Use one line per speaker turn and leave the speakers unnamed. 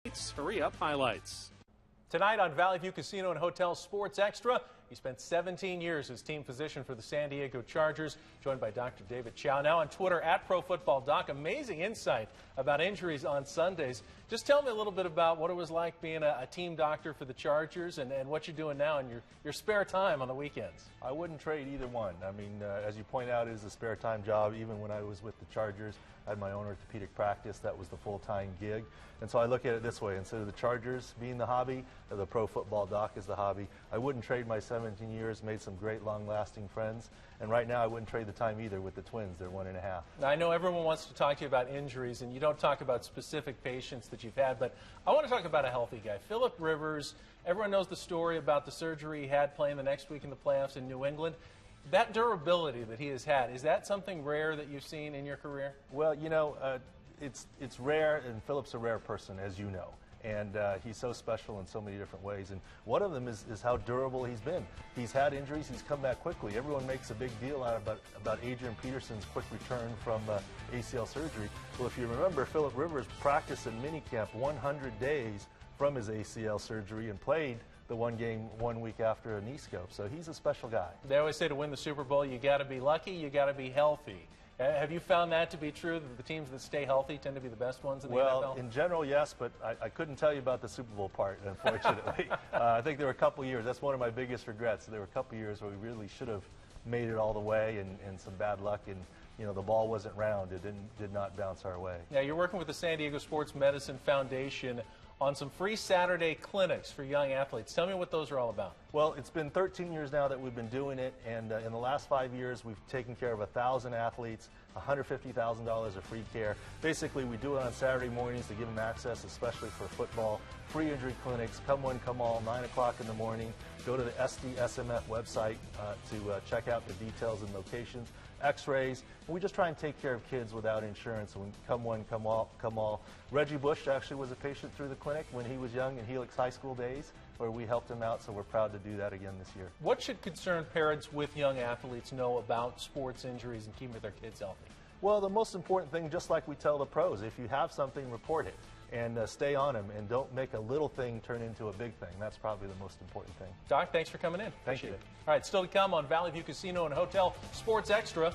Hurry up highlights.
Tonight on Valley View Casino and Hotel Sports Extra, he spent 17 years as team physician for the San Diego Chargers, joined by Dr. David Chao. Now on Twitter, @ProFootballDoc. Amazing insight about injuries on Sundays. Just tell me a little bit about what it was like being a team doctor for the Chargers and what you're doing now in your spare time on the weekends.
I wouldn't trade either one. I mean, as you point out, it is a spare time job. Even when I was with the Chargers, I had my own orthopedic practice. That was the full-time gig. And so I look at it this way. Instead of the Chargers being the hobby, the Pro Football Doc is the hobby. I wouldn't trade my 17 years, made some great long-lasting friends. And right now I wouldn't trade the time either with the twins. They're 1.5.
Now, I know everyone wants to talk to you about injuries, and you don't talk about specific patients that you've had, but I want to talk about a healthy guy. Philip Rivers, everyone knows the story about the surgery he had playing the next week in the playoffs in New England. That durability that he has had, is that something rare that you've seen in your career?
Well, you know, it's rare, and Philip's a rare person, as you know. And he's so special in so many different ways. And one of them is how durable he's been. He's had injuries. He's come back quickly. Everyone makes a big deal out about Adrian Peterson's quick return from ACL surgery. Well, if you remember, Philip Rivers practiced in minicamp 100 days from his ACL surgery and played the one game 1 week after a knee scope. So he's a special guy.
They always say to win the Super Bowl, you got to be lucky, you got to be healthy. Have you found that to be true, that the teams that stay healthy tend to be the best ones in the NFL?
Well, in general, yes, but I couldn't tell you about the Super Bowl part, unfortunately. I think there were a couple years. That's one of my biggest regrets. There were a couple years where we really should have made it all the way, and some bad luck, and you know, the ball wasn't round. It did not bounce our way.
Now, you're working with the San Diego Sports Medicine Foundation on some free Saturday clinics for young athletes. Tell me what those are all about.
Well, it's been 13 years now that we've been doing it, and in the last 5 years, we've taken care of 1,000 athletes, $150,000 of free care. Basically, we do it on Saturday mornings to give them access, especially for football. Free injury clinics, come one, come all, 9 o'clock in the morning. Go to the SDSMF website to check out the details and locations. X-rays, and we just try and take care of kids without insurance. And come one, come all. Reggie Bush actually was a patient through the clinic when he was young in Helix High School days, where we helped him out, so we're proud to do that again this year.
What should concerned parents with young athletes know about sports injuries and keeping their kids healthy?
Well, the most important thing, just like we tell the pros, if you have something, report it. And stay on them, and don't make a little thing turn into a big thing. That's probably the most important thing.
Doc, thanks for coming in.
Thank you.
All right, still to come on Valley View Casino and Hotel Sports Extra.